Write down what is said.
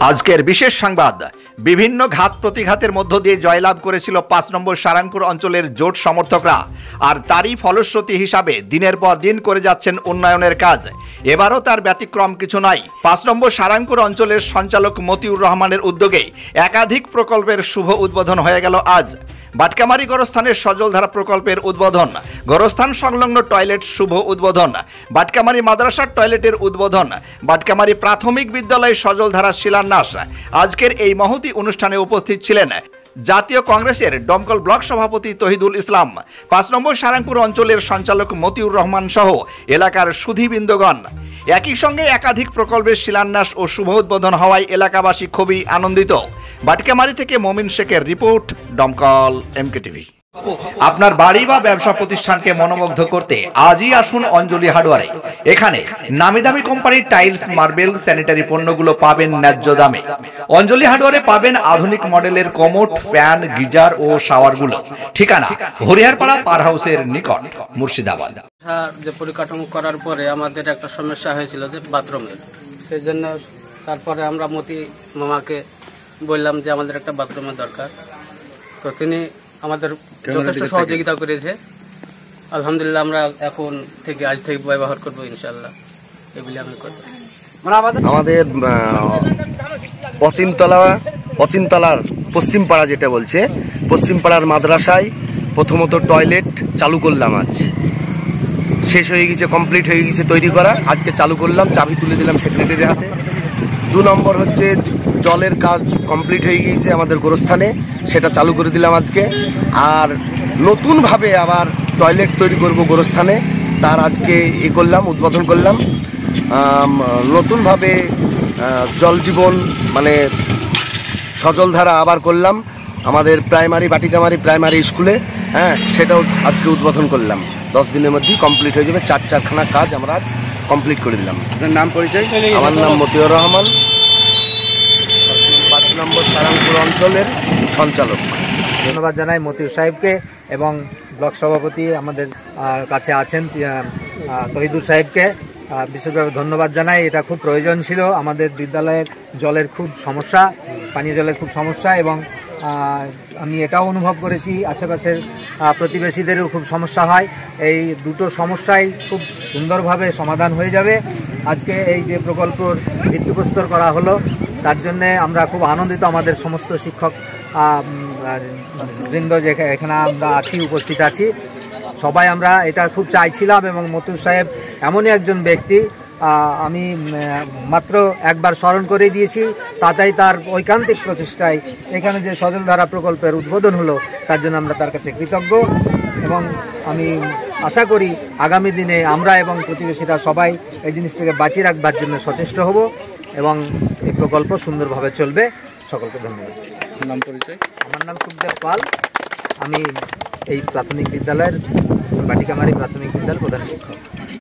আজকের বিশেষ সংবাদ। বিভিন্ন ঘাত প্রতিঘাতের মধ্য দিয়ে জয়লাভ করেছিল ৫ নম্বর সারাংপুর অঞ্চলের জোট সমর্থকরা, আর তারই ফলশ্রুতি হিসাবে দিনের পর দিন করে যাচ্ছেন উন্নয়নের কাজ। এবারও তার ব্যতিক্রম কিছু নাই। ৫ নম্বর সারাংপুর অঞ্চলের সঞ্চালক মতিউর রহমানের উদ্যোগে একাধিক প্রকল্পের শুভ উদ্বোধন হয়ে গেল আজ। বাটকামারি গোরস্থানের সজলধারা প্রকল্পের উদ্বোধন, গোরস্থান সংলগ্ন টয়লেট শুভ উদ্বোধন, বাটকামারি মাদ্রাসার টয়লেটের উদ্বোধন, বাটকামারি প্রাথমিক বিদ্যালয়ে সজলধারার শিলান্যাস। আজকের এই মহতী অনুষ্ঠানে উপস্থিত ছিলেন জাতীয় কংগ্রেসের দমকল ব্লক সভাপতি তহিদুল ইসলাম, ৫ নম্বর সারাংপুর অঞ্চলের সঞ্চালক মতিউর রহমান সহ এলাকার সুধীবৃন্দগণ। একই সঙ্গে একাধিক প্রকল্পের শিলান্যাস ও শুভ উদ্বোধন হওয়ায় এলাকাবাসী খুবই আনন্দিত। বাটকামারি থেকে মমিন শেখের রিপোর্ট, দমকল MKTV। আপনার বাড়ি বা ব্যবসা প্রতিষ্ঠানকে মনোমুগ্ধ করতে আজই আসুন অঞ্জলি হার্ডওয়ারে। এখানে নামি দামি কোম্পানির টাইলস, মার্বেল, স্যানিটারি পণ্যগুলো পাবেন ন্যায্য দামে। অঞ্জলি হার্ডওয়ারে পাবেন আধুনিক মডেলের কমোড, ফ্যান, গিজার ও শাওয়ারগুলো। ঠিকানা হরিহরপাড়া পার হাউসের নিকট, মুর্শিদাবাদ। যে পরিকাঠামো করার পরে আমাদের একটা সমস্যা হয়েছিল যে বাথরুমের, সেই জন্য তারপরে আমরা মতি মামাকে বললাম যে আমাদের একটা বাথরুমের দরকার। তো তিনি আমাদের যথেষ্ট সহযোগিতা করেছে। আলহামদুলিল্লাহ, আমরা এখন থেকে আজ থেকে ব্যবহার করবো ইনশাল্লাহ, এগুলি আমি করবো। আমাদের অচিনতলার পশ্চিম পাড়া, যেটা বলছে পশ্চিম পাড়ার মাদ্রাসায় প্রথমত টয়লেট চালু করলাম। আজ শেষ হয়ে গেছে, কমপ্লিট হয়ে গেছে তৈরি করা। আজকে চালু করলাম, চাবি তুলে দিলাম সেক্রেটারির হাতে। 2 নম্বর হচ্ছে জলের কাজ কমপ্লিট হয়ে গিয়েছে আমাদের গোরস্থানে, সেটা চালু করে দিলাম আজকে। আর নতুনভাবে আবার টয়লেট তৈরি করব গোরস্থানে, তার আজকে করলাম, উদ্বোধন করলাম। নতুনভাবে জল জীবন মানে সজলধারা আবার করলাম আমাদের প্রাইমারি বাটিকামারি প্রাইমারি স্কুলে। সেটাও আজকে উদ্বোধন করলাম। 10 দিনের মধ্যেই কমপ্লিট হয়ে যাবে। 4খানা কাজ আমরা আজ কমপ্লিট করে দিলাম। আপনার নাম, পরিচয়? আমার নাম মতিউর রহমান, ৫ নম্বর সারাংপুর অঞ্চলের সঞ্চালক। ধন্যবাদ জানাই মতিউর সাহেবকে এবং ব্লক সভাপতি আমাদের কাছে আছেন তহিদুল সাহেবকে বিশেষভাবে ধন্যবাদ জানাই। এটা খুব প্রয়োজন ছিল। আমাদের বিদ্যালয়ের জলের খুব সমস্যা, পানীয় জলের খুব সমস্যা, এবং আমি এটাও অনুভব করেছি আশেপাশের প্রতিবেশীদেরও খুব সমস্যা হয়। এই দুটো সমস্যাই খুব সুন্দরভাবে সমাধান হয়ে যাবে। আজকে এই যে প্রকল্পর ভিত্তিপ্রস্তর করা হলো, তার জন্যে আমরা খুব আনন্দিত। আমাদের সমস্ত শিক্ষক বৃন্দ যে এখানে আমরা আছি, উপস্থিত আছি, সবাই আমরা এটা খুব চাইছিলাম। এবং মতিউর সাহেব এমনই একজন ব্যক্তি, আমি মাত্র একবার স্মরণ করে দিয়েছি, তাতেই তার ঐকান্তিক প্রচেষ্টায় এখানে যে সজলধারা প্রকল্পের উদ্বোধন হলো, তার জন্য আমরা তার কাছে কৃতজ্ঞ। এবং আমি আশা করি আগামী দিনে আমরা এবং প্রতিবেশীরা সবাই এই জিনিসটাকে বাঁচিয়ে রাখবার জন্য সচেষ্ট হব এবং এই প্রকল্প সুন্দরভাবে চলবে। সকলকে ধন্যবাদ। নাম, পরিচয়? আমার নাম সুখদেব পাল। আমি এই প্রাথমিক বিদ্যালয়ের বাটিকামারি প্রাথমিক বিদ্যালয়ের প্রধান শিক্ষক।